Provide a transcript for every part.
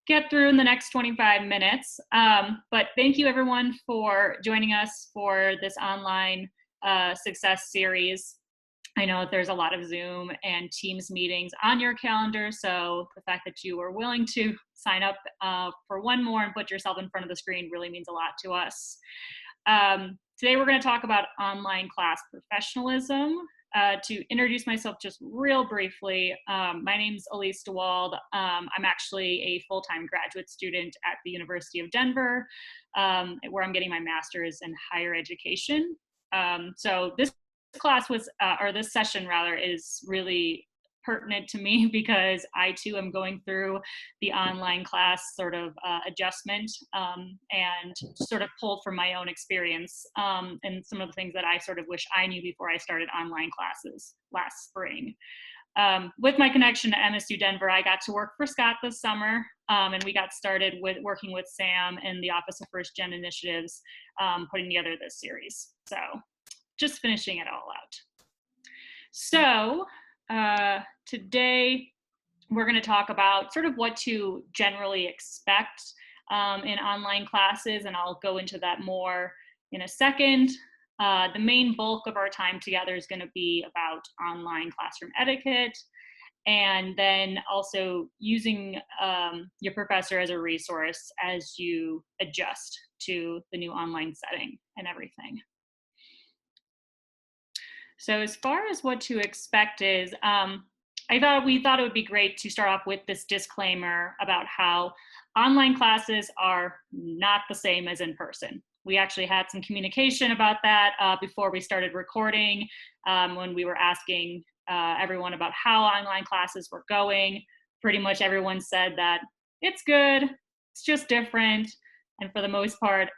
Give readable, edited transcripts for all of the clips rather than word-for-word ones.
get through in the next 25 minutes. But thank you everyone for joining us for this online success series. I know that there's a lot of Zoom and Teams meetings on your calendar, so the fact that you were willing to sign up for one more and put yourself in front of the screen really means a lot to us. Today we're going to talk about online class professionalism. To introduce myself just real briefly, my name's Elise DeWald. I'm actually a full-time graduate student at the University of Denver, where I'm getting my master's in higher education. So this class was, or this session rather, is really pertinent to me because I too am going through the online class sort of adjustment and sort of pulled from my own experience and some of the things that I sort of wish I knew before I started online classes last spring. With my connection to MSU Denver, I got to work for Scott this summer, and we got started with working with Sam and the Office of First Gen Initiatives, putting together this series. So just finishing it all out. So today we're going to talk about sort of what to generally expect in online classes, and I'll go into that more in a second. The main bulk of our time together is going to be about online classroom etiquette, and then also using your professor as a resource as you adjust to the new online setting and everything. So as far as what to expect is, we thought it would be great to start off with this disclaimer about how online classes are not the same as in person. We actually had some communication about that before we started recording, when we were asking everyone about how online classes were going. Pretty much everyone said that it's good, it's just different. And for the most part,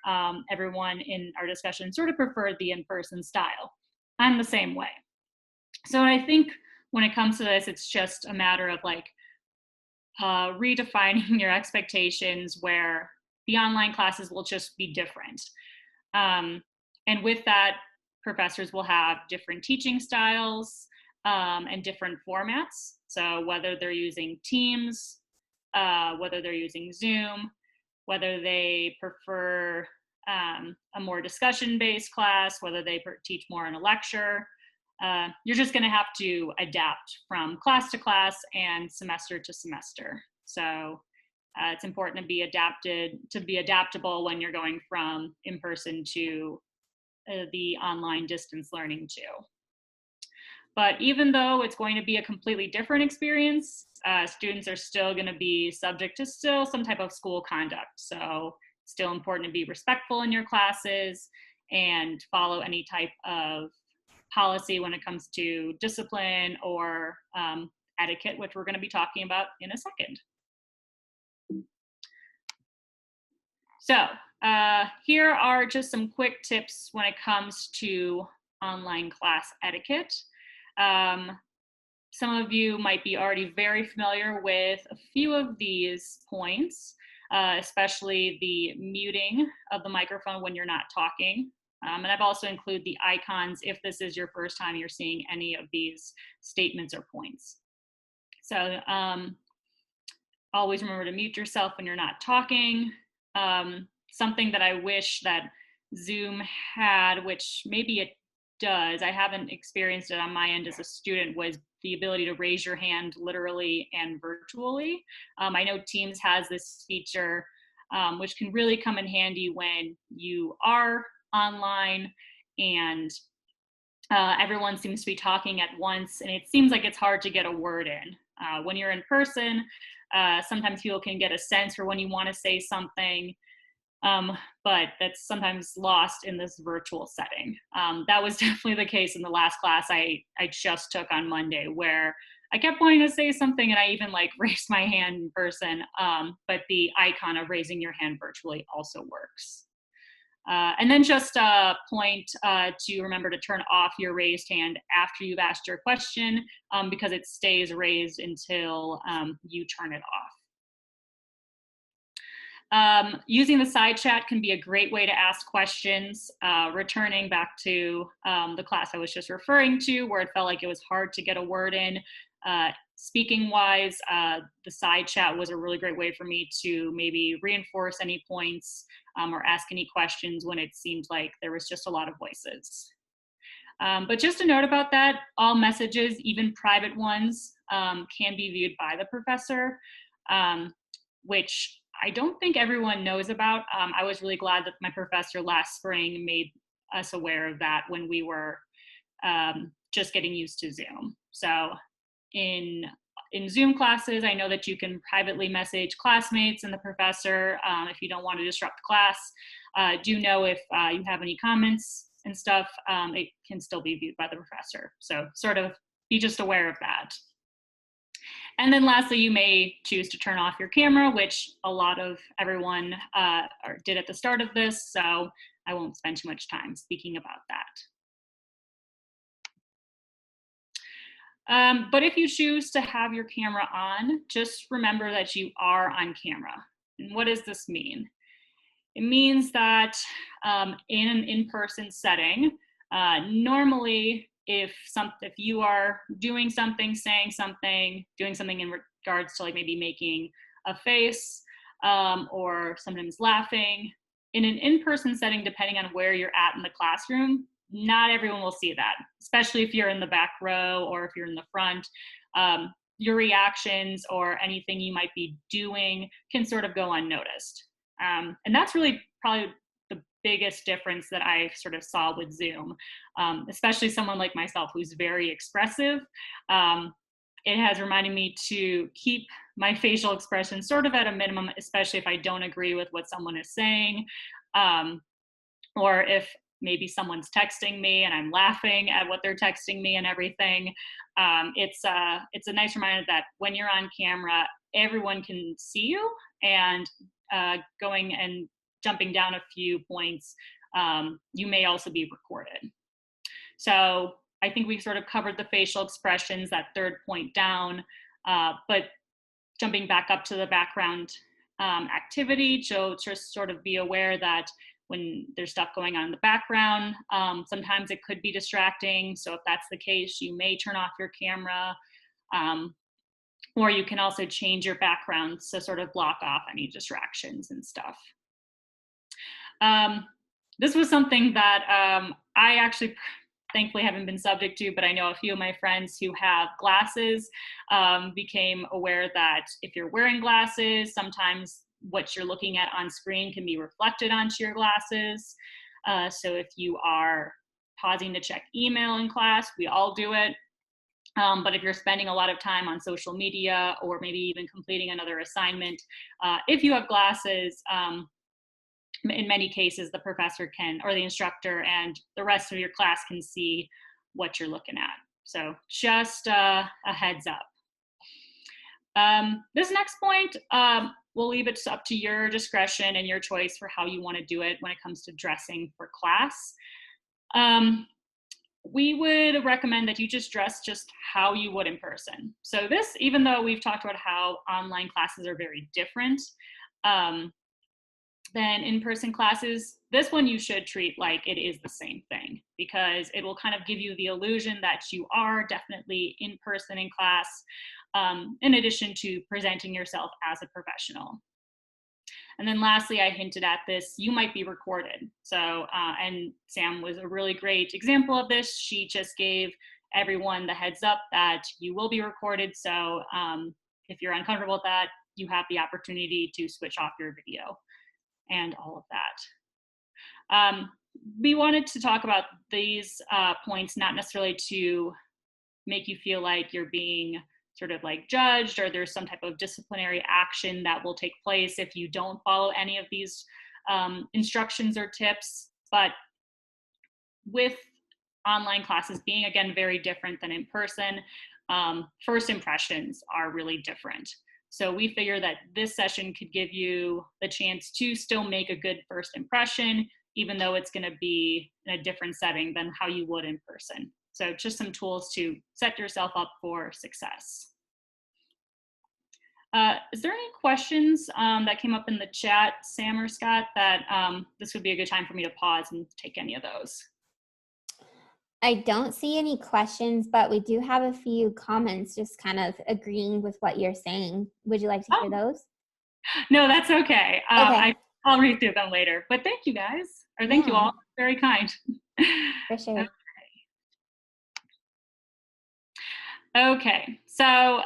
everyone in our discussion sort of preferred the in-person style. I'm the same way. So I think when it comes to this, it's just a matter of like redefining your expectations where the online classes will just be different. And with that, professors will have different teaching styles and different formats. So whether they're using Teams, whether they're using Zoom, whether they prefer a more discussion-based class, whether they teach more in a lecture, you're just going to have to adapt from class to class and semester to semester. So it's important to be adaptable when you're going from in-person to the online distance learning too. But even though it's going to be a completely different experience, students are still going to be subject to still some type of school conduct. So still important to be respectful in your classes and follow any type of policy when it comes to discipline or etiquette, which we're going to be talking about in a second. So here are just some quick tips when it comes to online class etiquette. Some of you might be already very familiar with a few of these points. Especially the muting of the microphone when you're not talking. And I've also included the icons if this is your first time you're seeing any of these statements or points. So always remember to mute yourself when you're not talking. Something that I wish that Zoom had, which maybe it does, I haven't experienced it on my end as a student, was the ability to raise your hand literally and virtually. I know Teams has this feature, which can really come in handy when you are online and everyone seems to be talking at once, and it seems like it's hard to get a word in. When you're in person, sometimes people can get a sense for when you want to say something, but that's sometimes lost in this virtual setting. That was definitely the case in the last class I just took on Monday, where I kept wanting to say something and I even like raised my hand in person, but the icon of raising your hand virtually also works. And then just a point to remember to turn off your raised hand after you've asked your question, because it stays raised until you turn it off. Using the side chat can be a great way to ask questions, returning back to the class I was just referring to, where it felt like it was hard to get a word in. speaking wise, the side chat was a really great way for me to maybe reinforce any points or ask any questions when it seemed like there was just a lot of voices. But just a note about that, all messages, even private ones, can be viewed by the professor, which I don't think everyone knows about. I was really glad that my professor last spring made us aware of that when we were just getting used to Zoom. So in Zoom classes, I know that you can privately message classmates and the professor if you don't want to disrupt class. Do know if you have any comments and stuff, it can still be viewed by the professor. So sort of be just aware of that. And then lastly, you may choose to turn off your camera, which a lot of everyone did at the start of this, so I won't spend too much time speaking about that. But if you choose to have your camera on, just remember that you are on camera. And what does this mean? It means that in an in-person setting, normally if you are doing something, saying something, doing something in regards to like maybe making a face or sometimes laughing, in an in-person setting, depending on where you're at in the classroom, not everyone will see that, especially if you're in the back row or if you're in the front. Your reactions or anything you might be doing can sort of go unnoticed. And that's really probably the biggest difference that I sort of saw with Zoom, especially someone like myself who's very expressive. It has reminded me to keep my facial expression sort of at a minimum, especially if I don't agree with what someone is saying, or if maybe someone's texting me and I'm laughing at what they're texting me and everything. It's a nice reminder that when you're on camera, everyone can see you, and going and jumping down a few points, you may also be recorded. So I think we sort of covered the facial expressions, that third point down, but jumping back up to the background activity, so just sort of be aware that when there's stuff going on in the background, sometimes it could be distracting. So if that's the case, you may turn off your camera, or you can also change your background to sort of block off any distractions and stuff. This was something that I actually thankfully haven't been subject to, but I know a few of my friends who have glasses became aware that if you're wearing glasses, sometimes what you're looking at on screen can be reflected onto your glasses. So if you are pausing to check email in class, we all do it. But if you're spending a lot of time on social media or maybe even completing another assignment, if you have glasses, in many cases, the professor can, or the instructor and the rest of your class can see what you're looking at. So just a heads up. This next point, we'll leave it up to your discretion and your choice for how you want to do it when it comes to dressing for class. We would recommend that you just dress just how you would in person. So this, even though we've talked about how online classes are very different than in-person classes, this one you should treat like it is the same thing, because it will kind of give you the illusion that you are definitely in person in class, in addition to presenting yourself as a professional. And then lastly, I hinted at this, you might be recorded. So, and Sam was a really great example of this. She just gave everyone the heads up that you will be recorded. So if you're uncomfortable with that, you have the opportunity to switch off your video and all of that. We wanted to talk about these points, not necessarily to make you feel like you're being sort of like judged or there's some type of disciplinary action that will take place if you don't follow any of these instructions or tips. But with online classes being, again, very different than in person, first impressions are really different. So we figure that this session could give you the chance to still make a good first impression, even though it's going to be in a different setting than how you would in person. So just some tools to set yourself up for success. Is there any questions that came up in the chat, Sam or Scott, that this would be a good time for me to pause and take any of those? I don't see any questions, but we do have a few comments just kind of agreeing with what you're saying. Would you like to hear Oh, those? no, that's okay. Okay. I'll read through them later. But thank you guys, or thank you Yeah, all. Very kind. for sure. Okay, so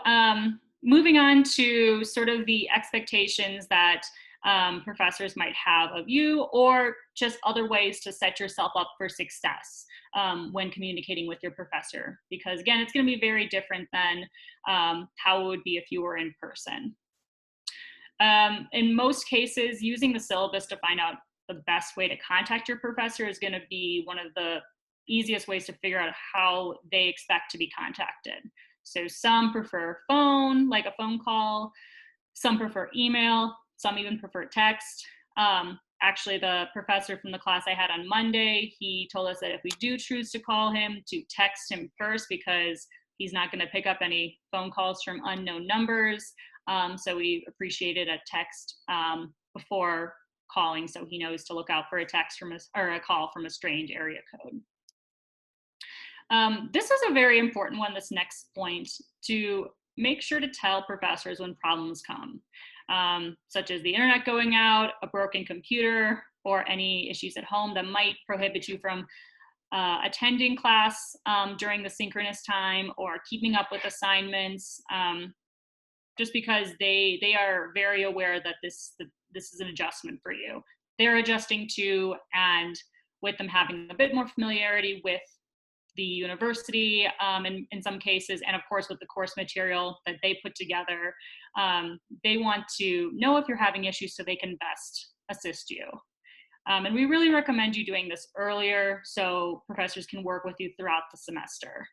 moving on to sort of the expectations that professors might have of you, or just other ways to set yourself up for success when communicating with your professor. Because again, it's going to be very different than how it would be if you were in person. In most cases, using the syllabus to find out the best way to contact your professor is going to be one of the easiest ways to figure out how they expect to be contacted. So some prefer phone, like a phone call, some prefer email, some even prefer text. Actually, the professor from the class I had on Monday, he told us that if we do choose to call him, to text him first because he's not going to pick up any phone calls from unknown numbers. So we appreciated a text before calling, so he knows to look out for a text from or a call from a strange area code. This is a very important one, this next point, to make sure to tell professors when problems come, such as the internet going out, a broken computer, or any issues at home that might prohibit you from attending class during the synchronous time or keeping up with assignments, just because they are very aware that this is an adjustment for you. They're adjusting to, and with them having a bit more familiarity with the university in some cases, and of course with the course material that they put together, they want to know if you're having issues so they can best assist you. And we really recommend you doing this earlier so professors can work with you throughout the semester.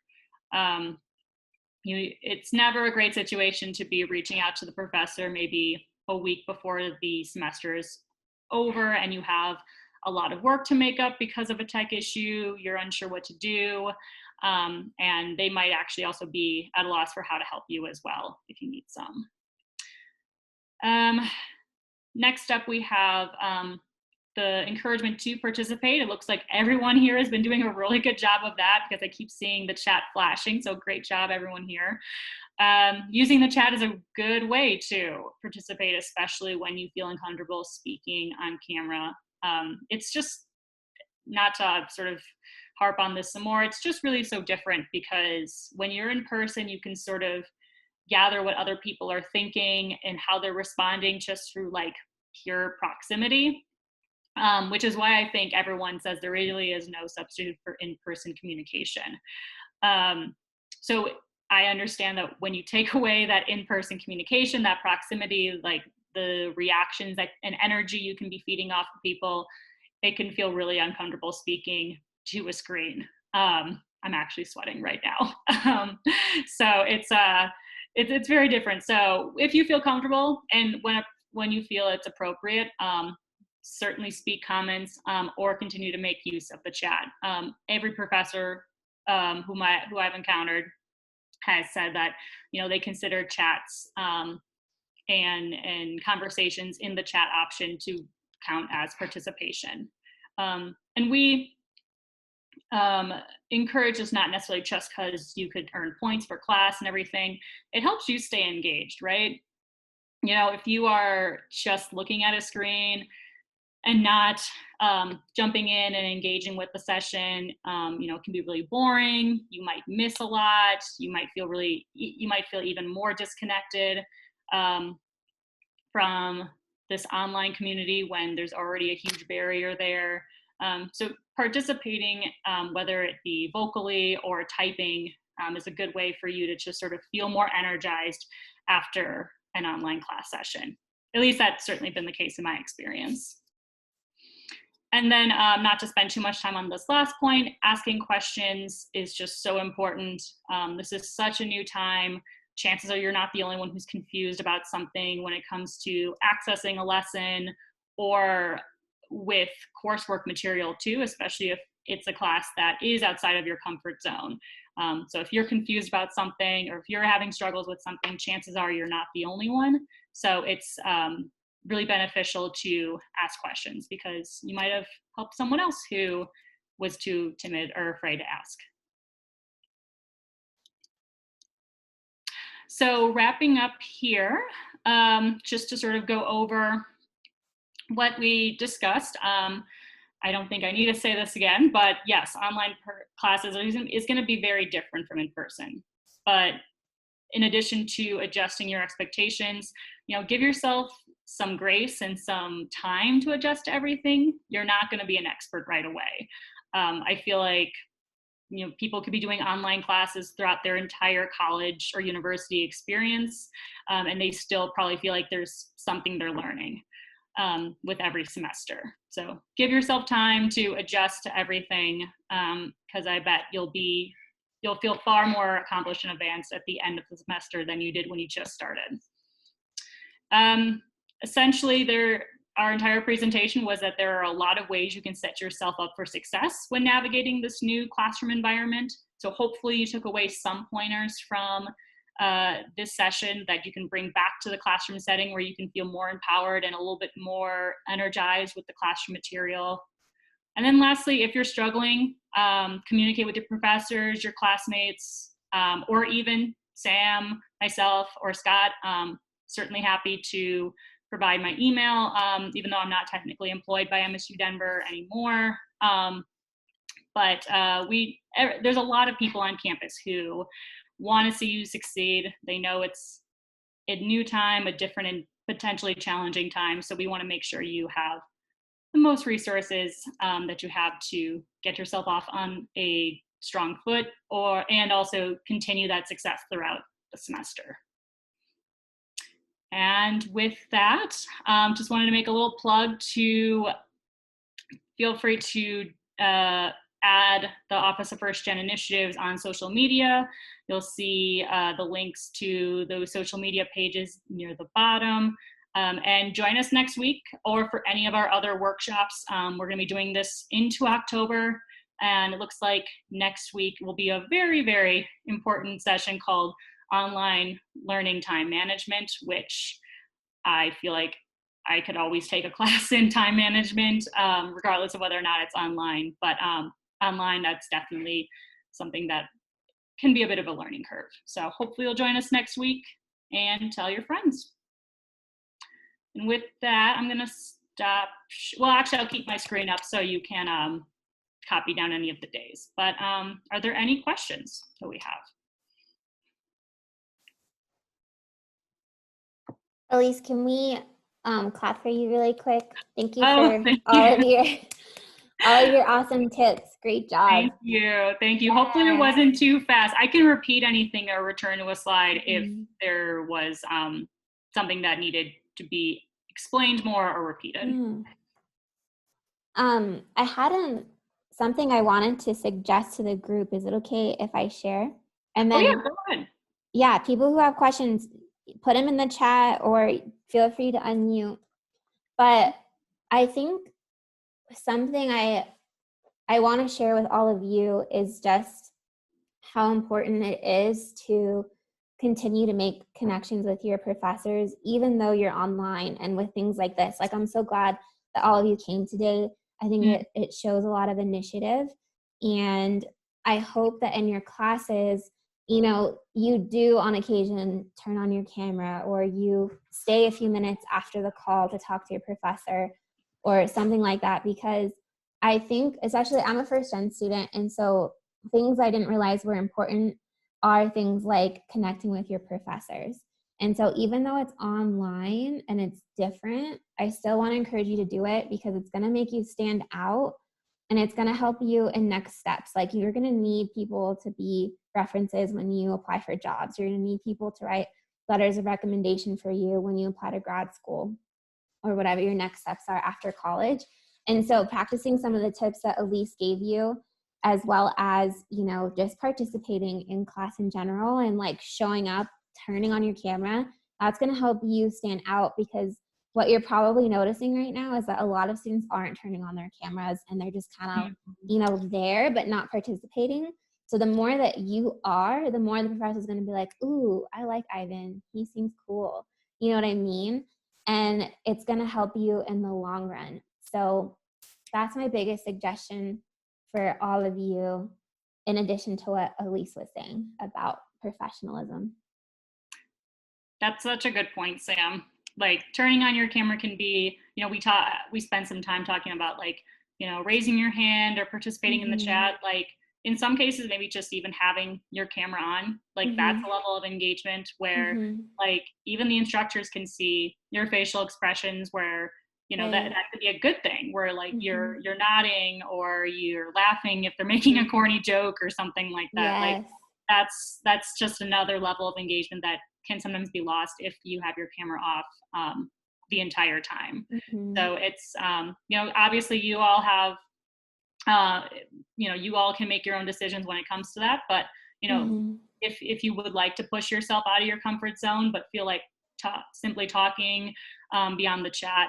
It's never a great situation to be reaching out to the professor maybe a week before the semester is over and you have a lot of work to make up because of a tech issue, you're unsure what to do, and they might actually also be at a loss for how to help you as well if you need some. Next up, we have the encouragement to participate. It looks like everyone here has been doing a really good job of that because I keep seeing the chat flashing, so great job everyone here. Using the chat is a good way to participate, especially when you feel uncomfortable speaking on camera. It's just, not to sort of harp on this some more, it's just really so different because when you're in person, you can sort of gather what other people are thinking and how they're responding just through like pure proximity, which is why I think everyone says there really is no substitute for in-person communication. So I understand that when you take away that in-person communication, that proximity, like the reactions and energy you can be feeding off of people, it can feel really uncomfortable speaking to a screen. I'm actually sweating right now. So it's very different. So if you feel comfortable and when you feel it's appropriate, certainly speak comments or continue to make use of the chat. Every professor who I've encountered has said that they consider chats and conversations in the chat option to count as participation. And we encourage this not necessarily just because you could earn points for class and everything. It helps you stay engaged, right? If you are just looking at a screen and not jumping in and engaging with the session, it can be really boring. You might miss a lot. You might feel even more disconnected from this online community when there's already a huge barrier there. So participating, whether it be vocally or typing, is a good way for you to just sort of feel more energized after an online class session. At least that's certainly been the case in my experience. And then not to spend too much time on this last point, asking questions is just so important. This is such a new time. Chances are you're not the only one who's confused about something when it comes to accessing a lesson or with coursework material too, especially if it's a class that is outside of your comfort zone. So if you're confused about something or if you're having struggles with something, chances are you're not the only one. So it's really beneficial to ask questions because you might have helped someone else who was too timid or afraid to ask. So wrapping up here, just to sort of go over what we discussed. I don't think I need to say this again, but yes, online classes is going to be very different from in person. But in addition to adjusting your expectations, give yourself some grace and some time to adjust to everything. You're not going to be an expert right away. I feel like people could be doing online classes throughout their entire college or university experience, and they still probably feel like there's something they're learning with every semester. So give yourself time to adjust to everything, because I bet you'll feel far more accomplished and advanced at the end of the semester than you did when you just started. Essentially, our entire presentation was that there are a lot of ways you can set yourself up for success when navigating this new classroom environment. So hopefully you took away some pointers from this session that you can bring back to the classroom setting, where you can feel more empowered and a little bit more energized with the classroom material. And then lastly, if you're struggling, communicate with your professors, your classmates, or even Sam, myself, or Scott. Certainly happy to provide my email, even though I'm not technically employed by MSU Denver anymore. But there's a lot of people on campus who want to see you succeed. They know it's a new time, a different and potentially challenging time. So we want to make sure you have the most resources that you have to get yourself off on a strong foot, and also continue that success throughout the semester. And with that, just wanted to make a little plug to feel free to add the Office of First Gen Initiatives on social media. You'll see the links to those social media pages near the bottom. And join us next week or for any of our other workshops. We're going to be doing this into October, and it looks like next week will be a very, very important session called Online Learning Time Management, which I feel like I could always take a class in time management, regardless of whether or not it's online. But online, that's definitely something that can be a bit of a learning curve. So hopefully you'll join us next week and tell your friends. And with that, I'm going to stop. Well, actually, I'll keep my screen up so you can copy down any of the days. But are there any questions that we have? Elise, can we clap for you really quick? Thank you for all of your awesome tips. Great job. Thank you. Yeah. Hopefully it wasn't too fast. I can repeat anything or return to a slide if there was something that needed to be explained more or repeated. I had something I wanted to suggest to the group. Is it okay if I share? And then, yeah, go ahead. Yeah, people who have questions, put them in the chat or feel free to unmute. But I think something I want to share with all of you is just how important it is to continue to make connections with your professors, even though you're online and with things like this. Like, I'm so glad that all of you came today. I think it shows a lot of initiative. And I hope that in your classes, you do on occasion turn on your camera, or you stay a few minutes after the call to talk to your professor or something like that. Because I think, especially, I'm a first gen student, and so things I didn't realize were important are things like connecting with your professors. And so even though it's online and it's different, I still want to encourage you to do it, because it's going to make you stand out, and it's going to help you in next steps. Like, you're going to need people to be references when you apply for jobs. You're going to need people to write letters of recommendation for you when you apply to grad school or whatever your next steps are after college. And so practicing some of the tips that Elise gave you, as well as, just participating in class in general and like showing up, turning on your camera, that's going to help you stand out. Because what you're probably noticing right now is that a lot of students aren't turning on their cameras, and they're just kind of, there, but not participating. So the more that you are, the more the professor is going to be like, ooh, I like Ivan. He seems cool. You know what I mean? And it's going to help you in the long run. So that's my biggest suggestion for all of you, in addition to what Elise was saying about professionalism. That's such a good point, Sam. Like turning on your camera can be, we spent some time talking about like, raising your hand or participating in the chat. Like in some cases, maybe just even having your camera on, like that's a level of engagement where like even the instructors can see your facial expressions where, that could be a good thing where like you're nodding or you're laughing if they're making a corny joke or something like that. Like that's just another level of engagement that can sometimes be lost if you have your camera off the entire time. So it's, obviously you all have, you all can make your own decisions when it comes to that. But, if you would like to push yourself out of your comfort zone, but feel like simply talking beyond the chat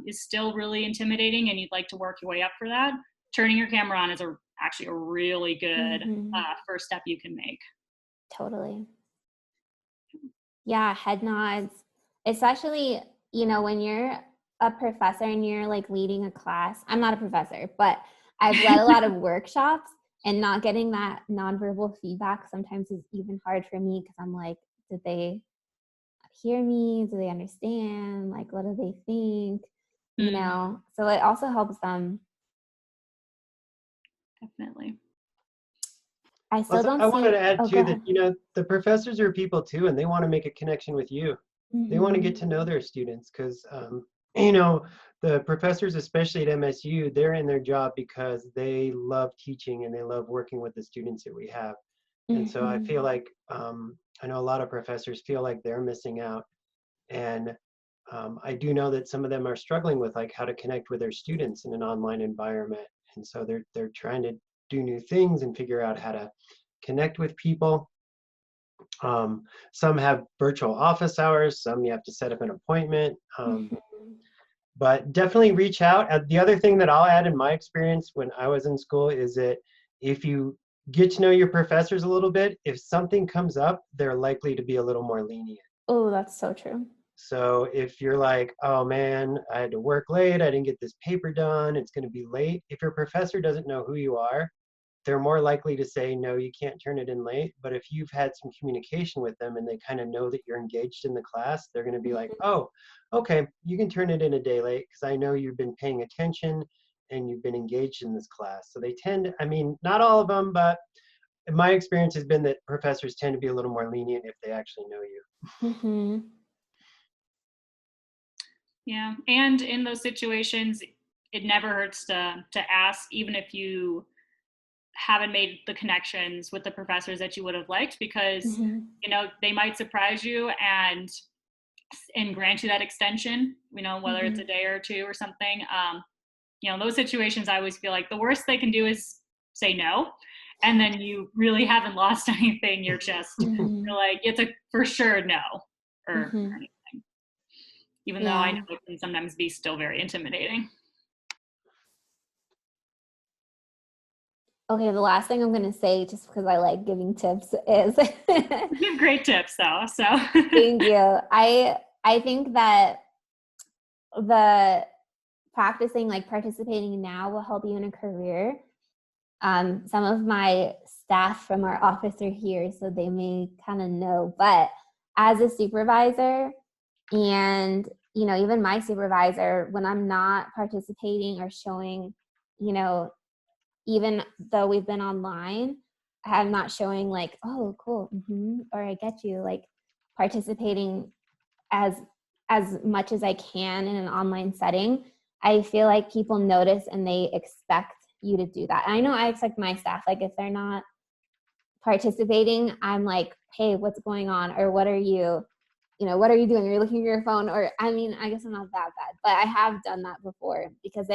is still really intimidating and you'd like to work your way up for that, turning your camera on is actually a really good first step you can make. Totally. Yeah, head nods. Especially, when you're a professor and you're like leading a class. I'm not a professor, but I've led a lot of workshops, and not getting that nonverbal feedback sometimes is even hard for me because I'm like, did they hear me? Do they understand? Like, what do they think? So it also helps them. Definitely. I still don't I wanted to add too that, the professors are people too, and they want to make a connection with you. They want to get to know their students because, the professors, especially at MSU, they're in their job because they love teaching and they love working with the students that we have. And so I feel like, I know a lot of professors feel like they're missing out. And I do know that some of them are struggling with like how to connect with their students in an online environment. And so they're trying to do new things and figure out how to connect with people. Some have virtual office hours, some you have to set up an appointment. But definitely reach out. The other thing that I'll add in my experience when I was in school is that if you get to know your professors a little bit, if something comes up, they're likely to be a little more lenient. Oh, that's so true. So if you're like, oh man, I had to work late, I didn't get this paper done, it's going to be late. If your professor doesn't know who you are, they're more likely to say, no, you can't turn it in late. But if you've had some communication with them and they kind of know that you're engaged in the class, they're going to be like, oh, okay, you can turn it in a day late because I know you've been paying attention and you've been engaged in this class. So they tend, not all of them, but my experience has been that professors tend to be a little more lenient if they actually know you. Yeah, and in those situations, it never hurts to ask, even if you haven't made the connections with the professors that you would have liked, because they might surprise you and grant you that extension, whether it's a day or two or something. Those situations, I always feel like the worst they can do is say no, and then you really haven't lost anything. You're just you're like, it's a for sure no or anything, even though I know it can sometimes be still very intimidating. Okay, the last thing I'm going to say, just because I like giving tips, is You give great tips though, so thank you. I think that the practicing, like participating now, will help you in a career. Some of my staff from our office are here, so they may kind of know, but as a supervisor, and even my supervisor, when I'm not participating or showing, even though we've been online, I'm not showing like, oh, cool, or I get you, like participating as much as I can in an online setting. I feel like people notice and they expect you to do that. And I know I expect my staff, like if they're not participating, I'm like, hey, what's going on? Or what are you doing? Are you looking at your phone? Or, I guess I'm not that bad, but I have done that before because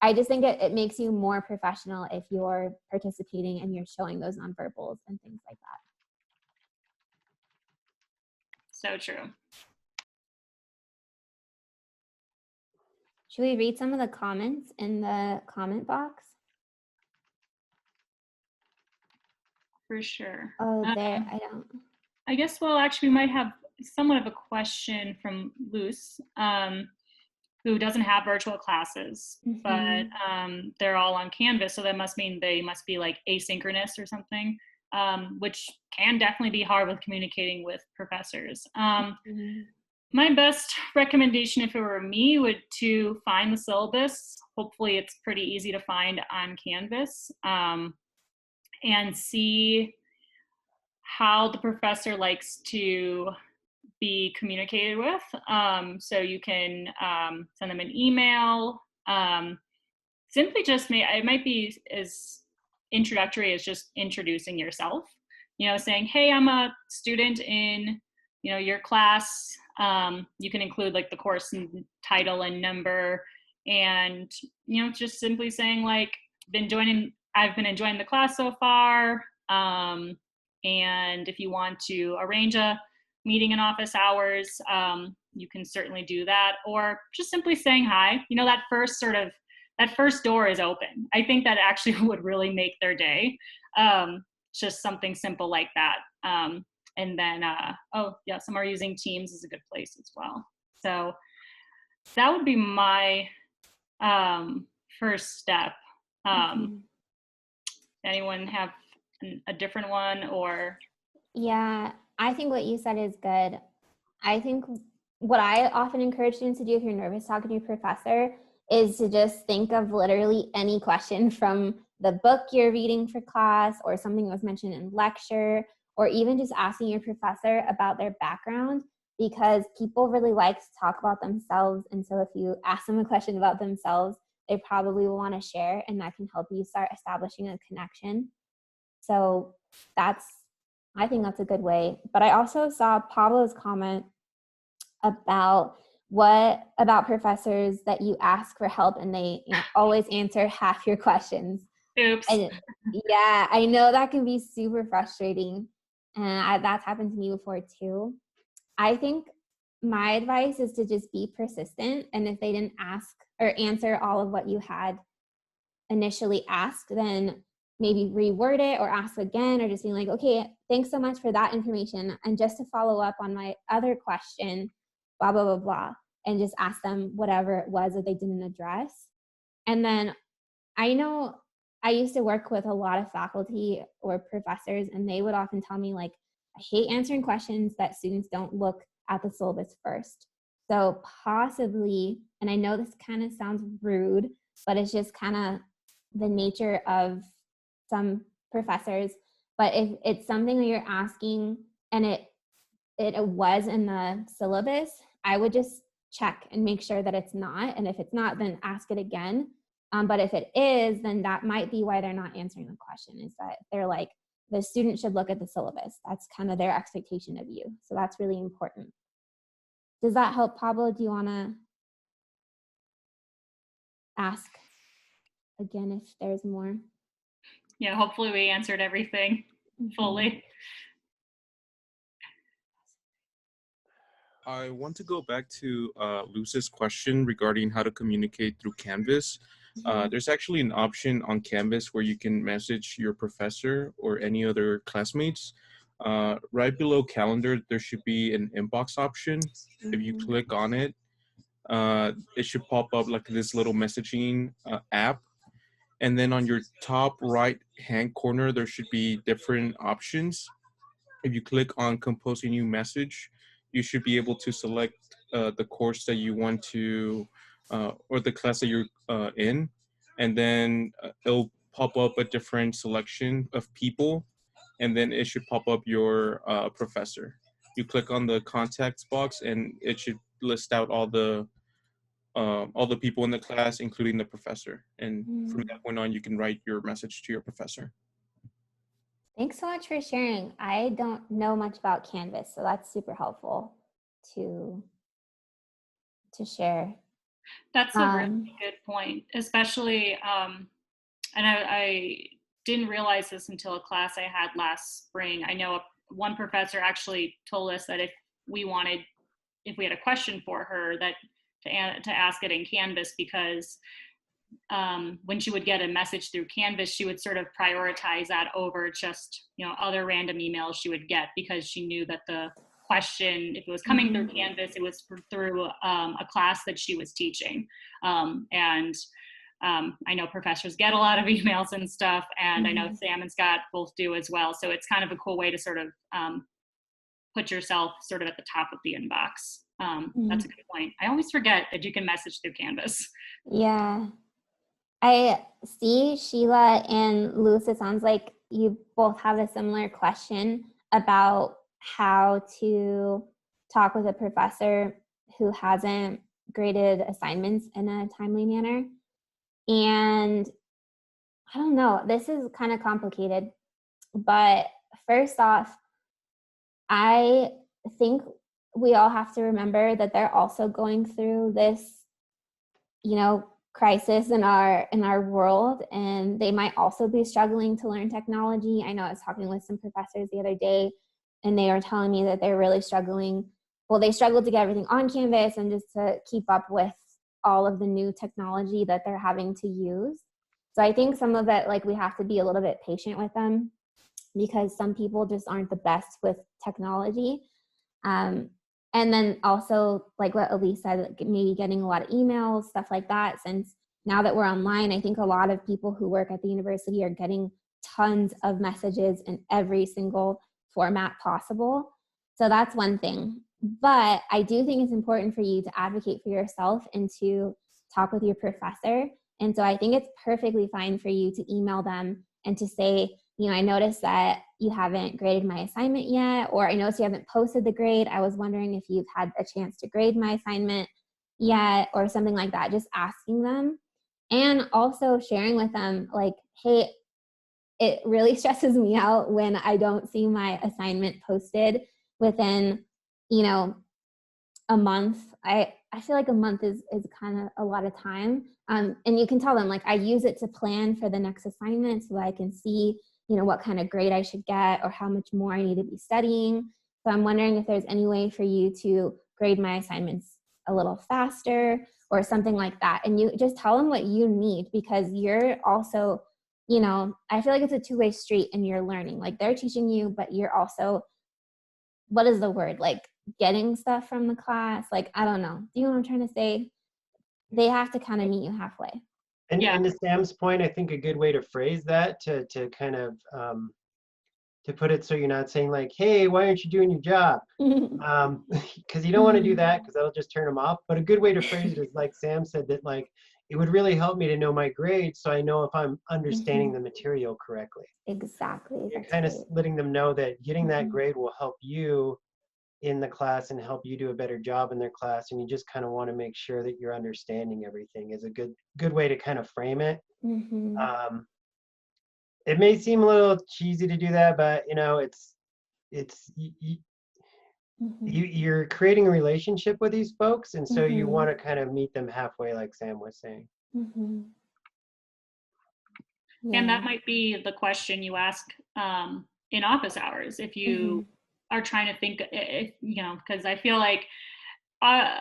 I just think it makes you more professional if you're participating and you're showing those nonverbals and things like that. So true. Should we read some of the comments in the comment box? For sure. Oh, there, I guess, well, actually, we might have somewhat of a question from Luce, who doesn't have virtual classes, but they're all on Canvas, so that must mean they must be like asynchronous or something. which can definitely be hard with communicating with professors. Mhm. My best recommendation, if it were me, would to find the syllabus. Hopefully it's pretty easy to find on Canvas, and see how the professor likes to be communicated with. So you can send them an email. Simply just it might be as introductory as just introducing yourself. Saying, "Hey, I'm a student in your class." You can include like the course and title and number, and just simply saying like, I've been enjoying the class so far. And if you want to arrange a meeting in office hours, you can certainly do that, or just simply saying hi. That first door is open. I think that actually would really make their day. Just something simple like that. And then, oh yeah, some are using Teams is a good place as well. So that would be my first step. Anyone have a different one or? Yeah, I think what you said is good. I think what I often encourage students to do if you're nervous talking to your professor is to just think of literally any question from the book you're reading for class or something that was mentioned in lecture, or even just asking your professor about their background, because people really like to talk about themselves. And so if you ask them a question about themselves, they probably will want to share, and that can help you start establishing a connection. So I think that's a good way. But I also saw Pablo's comment about professors that you ask for help and they always answer half your questions. Oops. And yeah, I know that can be super frustrating. And that's happened to me before too. I think my advice is to just be persistent. And if they didn't ask or answer all of what you had initially asked, then maybe reword it or ask again, or just being like, okay, thanks so much for that information. And just to follow up on my other question, blah, blah, blah, blah, and just ask them whatever it was that they didn't address. And then I know I used to work with a lot of faculty or professors, and they would often tell me like, I hate answering questions that students don't look at the syllabus first. So possibly, and I know this kind of sounds rude, but it's just kind of the nature of some professors. But if it's something that you're asking and it was in the syllabus, I would just check and make sure that it's not. And if it's not, then ask it again. But if it is, then that might be why they're not answering the question, is that they're like, the student should look at the syllabus. That's kind of their expectation of you. So that's really important. Does that help, Pablo? Do you want to ask again if there's more? Yeah, hopefully we answered everything fully. I want to go back to Luz's question regarding how to communicate through Canvas. There's actually an option on Canvas where you can message your professor or any other classmates. Right below calendar, there should be an inbox option. If you click on it, it should pop up like this little messaging app. And then on your top right hand corner, there should be different options. If you click on compose a new message, you should be able to select the course that you want to, or the class that you're in. And then it'll pop up a different selection of people. And then it should pop up your professor. You click on the contacts box and it should list out all the people in the class, including the professor. And from that point on, you can write your message to your professor. Thanks so much for sharing. I don't know much about Canvas, so that's super helpful to share. That's a really good point, especially, and I didn't realize this until a class I had last spring. I know one professor actually told us that if we had a question for her, that to ask it in Canvas, because when she would get a message through Canvas, she would sort of prioritize that over just other random emails she would get, because she knew that the question, if it was coming through Canvas, it was through a class that she was teaching. And I know professors get a lot of emails and stuff, and I know Mhm. Sam and Scott both do as well. So it's kind of a cool way to sort of put yourself sort of at the top of the inbox. That's a Mhm. good point. I always forget that you can message through Canvas. Yeah. I see, Sheila and Luz, it sounds like you both have a similar question about how to talk with a professor who hasn't graded assignments in a timely manner. And I don't know, this is kind of complicated, but first off, I think we all have to remember that they're also going through this, crisis in our world, and they might also be struggling to learn technology. I know I was talking with some professors the other day, and they were telling me that they're really struggling. Well, they struggled to get everything on Canvas and just to keep up with all of the new technology that they're having to use. So I think some of it, like, we have to be a little bit patient with them because some people just aren't the best with technology. Um, and then also, like what Elise said, like maybe getting a lot of emails, stuff like that. Since now that we're online, I think a lot of people who work at the university are getting tons of messages in every single format possible. So that's one thing. But I do think it's important for you to advocate for yourself and to talk with your professor. And so I think it's perfectly fine for you to email them and to say, I noticed that you haven't graded my assignment yet, or I noticed you haven't posted the grade. I was wondering if you've had a chance to grade my assignment yet, or something like that. Just asking them, and also sharing with them, like, hey, it really stresses me out when I don't see my assignment posted within, you know, a month. I feel like a month is kind of a lot of time. And you can tell them, like, I use it to plan for the next assignment so that I can see, what kind of grade I should get or how much more I need to be studying. So I'm wondering if there's any way for you to grade my assignments a little faster or something like that. And you just tell them what you need, because you're also, I feel like it's a two-way street in your learning. Like, they're teaching you, but you're also, what is the word? Like, getting stuff from the class. Like, I don't know. Do you know what I'm trying to say? They have to kind of meet you halfway. Yeah. And to Sam's point, I think a good way to phrase that to kind of to put it so you're not saying like, hey, why aren't you doing your job? Because you don't want to do that, because that'll just turn them off. But a good way to phrase it is like Sam said, that like, it would really help me to know my grade so I know if I'm understanding the material correctly. Exactly. You're That's kind of great. letting them know that getting that Mhm. grade will help you in the class and help you do a better job in their class, and you just kind of want to make sure that you're understanding everything is a good way to kind of frame it. Mhm. um, it may seem a little cheesy to do that, but it's Mhm. you're creating a relationship with these folks, and so you Mhm. want to kind of meet them halfway, like Sam was saying. Mhm. And that Yeah. might be the question you ask in office hours if you Mhm. are trying to think, if, because I feel like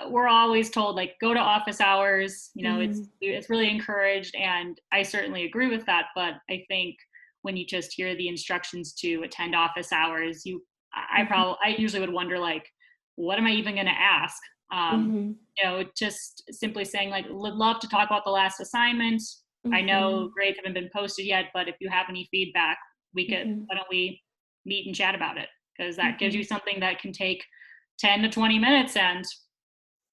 we're always told, like, go to office hours. Mhm. It's really encouraged, and I certainly agree with that. But I think when you just hear the instructions to attend office hours, Mhm. I usually would wonder, like, what am I even going to ask? Mhm. Just simply saying, like, would love to talk about the last assignment. I know Mhm. grades haven't been posted yet, but if you have any feedback, Mhm. why don't we meet and chat about it? Because that gives you Mhm. something that can take 10 to 20 minutes, and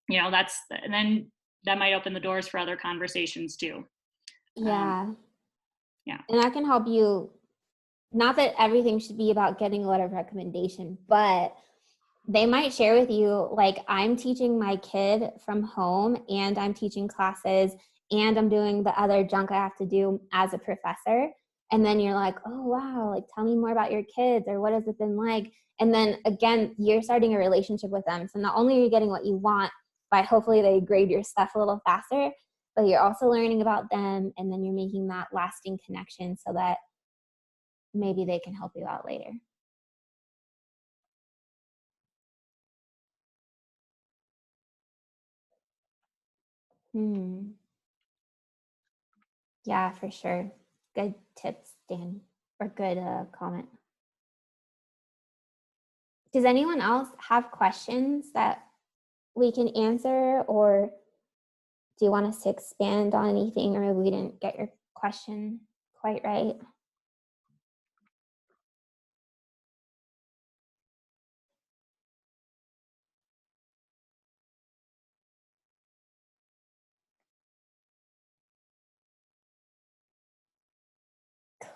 and then that might open the doors for other conversations too. Yeah. Yeah. And that can help you. Not that everything should be about getting a letter of recommendation, but they might share with you, like, I'm teaching my kid from home and I'm teaching classes and I'm doing the other junk I have to do as a professor. And then you're like, oh, wow, like, tell me more about your kids, or what has it been like? And then again, you're starting a relationship with them. So not only are you getting what you want by hopefully they grade your stuff a little faster, but you're also learning about them. And then you're making that lasting connection so that maybe they can help you out later. Yeah, for sure. Good tips, Dan, or good comment. Does anyone else have questions that we can answer, or do you want us to expand on anything, or maybe we didn't get your question quite right?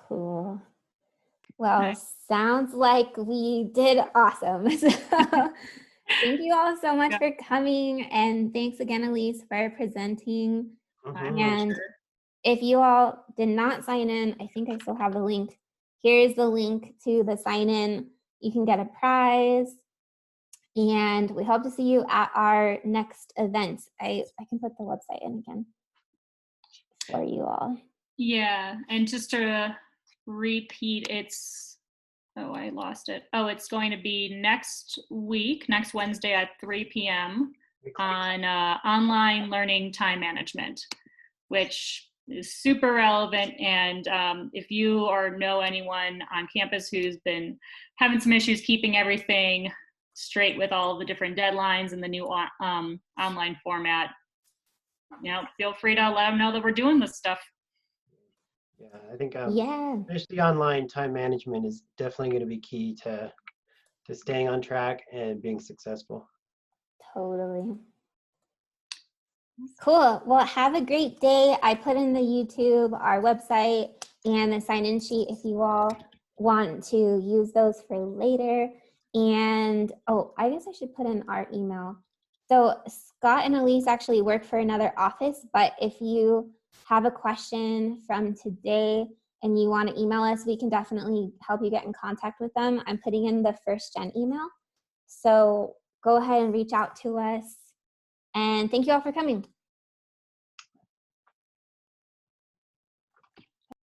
Cool. Well, Nice. sounds like we did awesome. So thank you all so much Yeah. for coming, and thanks again, Elise, for presenting. And if you all did not sign in, I think I still have the link. Here's the link to the sign in. You can get a prize, and we hope to see you at our next event. I can put the website in again for you all. Yeah, and just to repeat, it's, oh, I lost it. Oh, it's going to be next week, next Wednesday at 3 p.m. on online learning time management, which is super relevant. And if you or know anyone on campus who's been having some issues keeping everything straight with all the different deadlines and the new online format, feel free to let them know that we're doing this stuff. Yeah, I think Yeah, especially online time management is definitely going to be key to staying on track and being successful. totally. Cool. Well, have a great day. I put in the YouTube, our website, and the sign-in sheet if you all want to use those for later. And oh, I guess I should put in our email. So Scott and Elise actually work for another office, but if you have a question from today and you want to email us, we can definitely help you get in contact with them. I'm putting in the first gen email. So go ahead and reach out to us. And thank you all for coming.